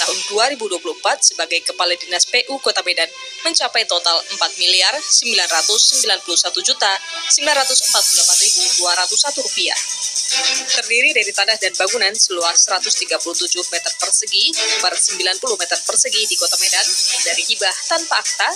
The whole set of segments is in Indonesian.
tahun 2024 sebagai Kepala Dinas PU Kota Medan mencapai total Rp4.991.948.201. Terdiri dari tanah dan bangunan seluas 137 meter persegi per 90 meter persegi di Kota Medan dari hibah tanpa akta,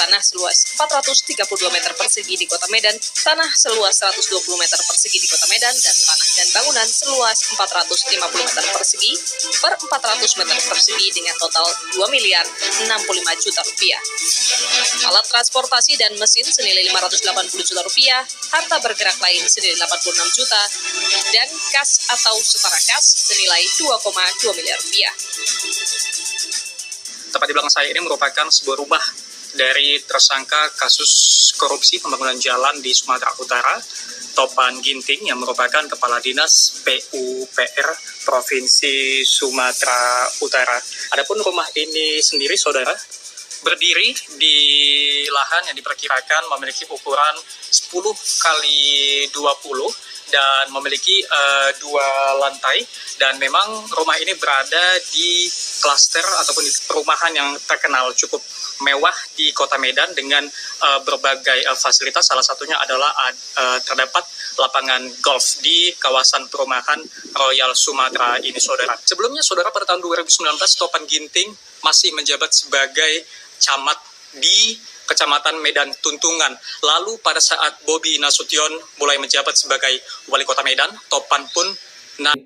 tanah seluas 432 meter persegi di Kota Medan, tanah seluas 120 meter persegi di Kota Medan, dan tanah dan bangunan seluas 450 meter persegi per 400 meter persegi dengan total Rp2.065.000.000. Alat transportasi dan mesin senilai Rp580.000.000, harta bergerak lain senilai Rp86 juta, dan kas atau setara kas senilai Rp2,2 miliar. Tepat di belakang saya ini merupakan sebuah rumah dari tersangka kasus korupsi pembangunan jalan di Sumatera Utara, Topan Ginting, yang merupakan Kepala Dinas PUPR Provinsi Sumatera Utara. Adapun rumah ini sendiri, saudara, berdiri di lahan yang diperkirakan memiliki ukuran 10 kali 20 dan memiliki 2 lantai, dan memang rumah ini berada di klaster ataupun di perumahan yang terkenal cukup mewah di Kota Medan dengan berbagai fasilitas. Salah satunya adalah terdapat lapangan golf di kawasan perumahan Royal Sumatera ini, saudara. Sebelumnya, saudara, pada tahun 2019 Topan Ginting masih menjabat sebagai camat di Kecamatan Medan Tuntungan. Lalu pada saat Bobi Nasution mulai menjabat sebagai Wali Kota Medan, Topan pun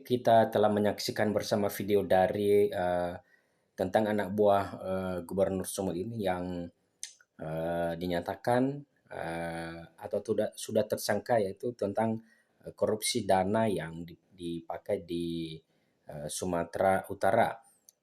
kita telah menyaksikan bersama video dari tentang anak buah Gubernur Sumut ini yang dinyatakan atau sudah tersangka, yaitu tentang korupsi dana yang dipakai di Sumatera Utara.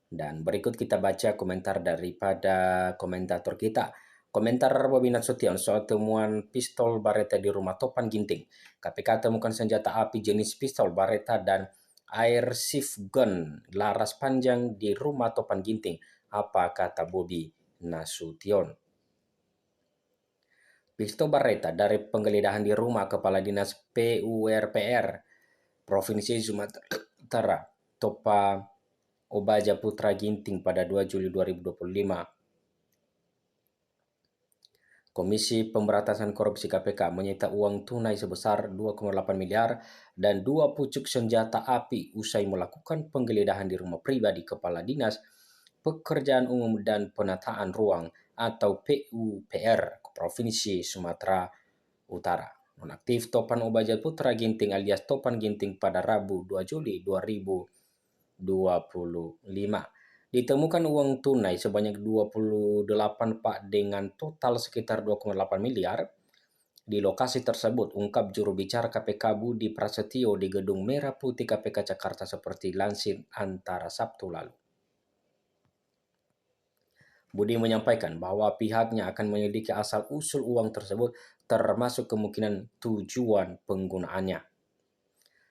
Dan berikut kita baca komentar daripada komentator kita. Komentar Bobi Nasution soal temuan pistol Baretta di rumah Topan Ginting. KPK temukan senjata api jenis pistol Baretta dan airsoft gun laras panjang di rumah Topan Ginting. Apa kata Bobi Nasution? Pistol Baretta dari penggeledahan di rumah Kepala Dinas PUPR Provinsi Sumatera Utara, Topa Obaja Putra Ginting pada 2 Juli 2025. Komisi Pemberantasan Korupsi KPK menyita uang tunai sebesar 2,8 miliar dan 2 pucuk senjata api usai melakukan penggeledahan di rumah pribadi Kepala Dinas Pekerjaan Umum dan Penataan Ruang atau PUPR Provinsi Sumatera Utara. Nonaktif Topan Obaja Putra Ginting alias Topan Ginting pada Rabu 2 Juli 2025. Ditemukan uang tunai sebanyak 28 pak dengan total sekitar 2,8 miliar di lokasi tersebut, ungkap juru bicara KPK Budi Prasetyo di Gedung Merah Putih KPK Jakarta seperti lansir Antara Sabtu lalu. Budi menyampaikan bahwa pihaknya akan menyelidiki asal-usul uang tersebut termasuk kemungkinan tujuan penggunaannya.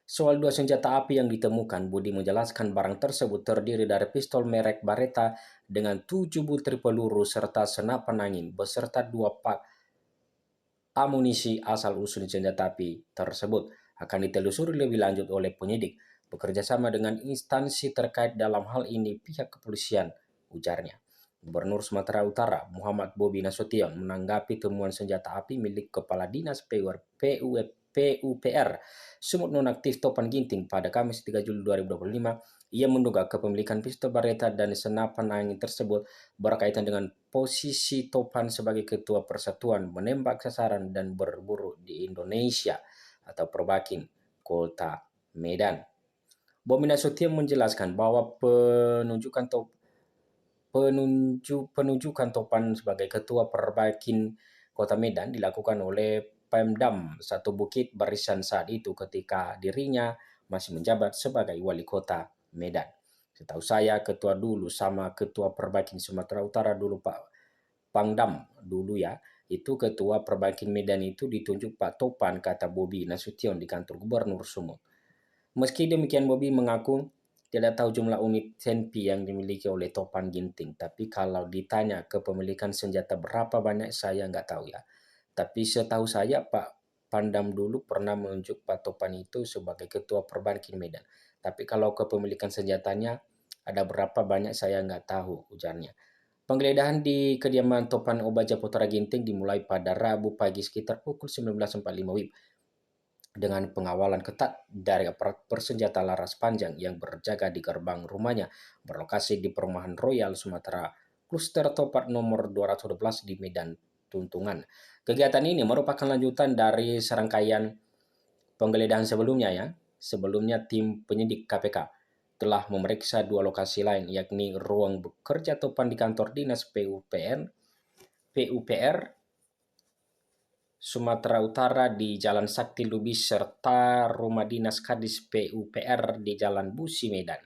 Soal 2 senjata api yang ditemukan, Budi menjelaskan barang tersebut terdiri dari pistol merek Baretta dengan 7 butir peluru serta senapan angin beserta 2 pak amunisi. Asal-usul senjata api tersebut akan ditelusuri lebih lanjut oleh penyidik bekerjasama dengan instansi terkait, dalam hal ini pihak kepolisian, ujarnya. Gubernur Sumatera Utara Muhammad Bobi Nasution menanggapi temuan senjata api milik Kepala Dinas PUPR Sumut nonaktif Topan Ginting pada Kamis 3 Juli 2025. Ia menduga kepemilikan pistol Baretta dan senapan angin tersebut berkaitan dengan posisi Topan sebagai Ketua Persatuan Menembak Sasaran dan Berburu di Indonesia atau Perbakin Kota Medan. Bobi Nasution menjelaskan bahwa penunjukan Topan sebagai Ketua Perbakin Kota Medan dilakukan oleh Pemdam 1 Bukit Barisan saat itu ketika dirinya masih menjabat sebagai Wali Kota Medan. Setahu saya ketua dulu sama Ketua Perbakin Sumatera Utara dulu Pak Pangdam dulu ya. Itu Ketua Perbakin Medan itu ditunjuk Pak Topan, kata Bobi Nasution di kantor Gubernur Sumut. Meski demikian, Bobi mengaku tidak tahu jumlah unit senpi yang dimiliki oleh Topan Ginting. Tapi kalau ditanya kepemilikan senjata berapa banyak, saya nggak tahu ya. Tapi setahu saya Pak Pangdam dulu pernah menunjuk Pak Topan itu sebagai Ketua Perbakin Medan. Tapi kalau kepemilikan senjatanya Ada berapa banyak saya nggak tahu, ujarnya. Penggeledahan di kediaman Topan Obaja Putra Ginting dimulai pada Rabu pagi sekitar pukul 19.45 WIB dengan pengawalan ketat dari aparat bersenjata laras panjang yang berjaga di gerbang rumahnya berlokasi di Perumahan Royal Sumatera, Kluster Topat nomor 212 di Medan Tuntungan. Kegiatan ini merupakan lanjutan dari serangkaian penggeledahan sebelumnya ya. Sebelumnya tim penyidik KPK telah memeriksa dua lokasi lain, yakni ruang bekerja Topan di kantor dinas PUPR Sumatera Utara di Jalan Sakti Lubis serta rumah dinas Kadis PUPR di Jalan Busi Medan.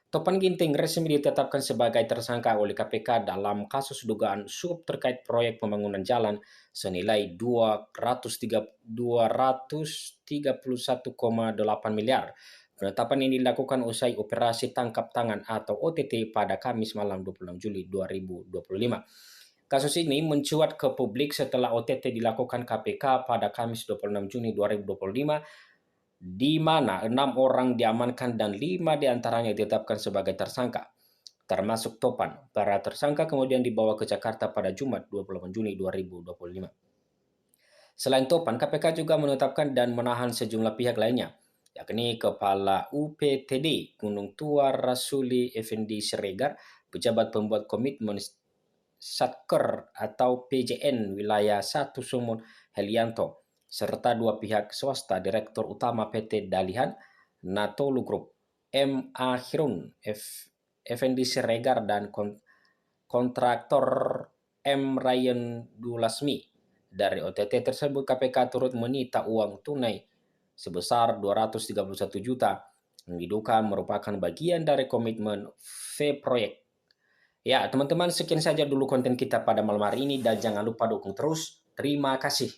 Topan Ginting resmi ditetapkan sebagai tersangka oleh KPK dalam kasus dugaan suap terkait proyek pembangunan jalan senilai 231,8 miliar. Penetapan ini dilakukan usai operasi tangkap tangan atau OTT pada Kamis malam 26 Juli 2025. Kasus ini mencuat ke publik setelah OTT dilakukan KPK pada Kamis 26 Juni 2025, di mana 6 orang diamankan dan 5 diantaranya ditetapkan sebagai tersangka, termasuk Topan. Para tersangka kemudian dibawa ke Jakarta pada Jumat 28 Juni 2025. Selain Topan, KPK juga menetapkan dan menahan sejumlah pihak lainnya, yakni Kepala UPTD Gunung Tua Rasuli Effendi Siregar, pejabat pembuat komitmen Satker atau PJN Wilayah 1 Sumut Helianto, serta 2 pihak swasta, Direktur Utama PT Dalihan Natolu Group, M. A. Hirun Effendi Siregar, dan kontraktor M. Ryan Dulasmi. Dari OTT tersebut, KPK turut menyita uang tunai sebesar 231 juta yang diduga merupakan bagian dari komitmen V proyek. Ya, teman-teman, sekian saja dulu konten kita pada malam hari ini dan jangan lupa dukung terus. Terima kasih.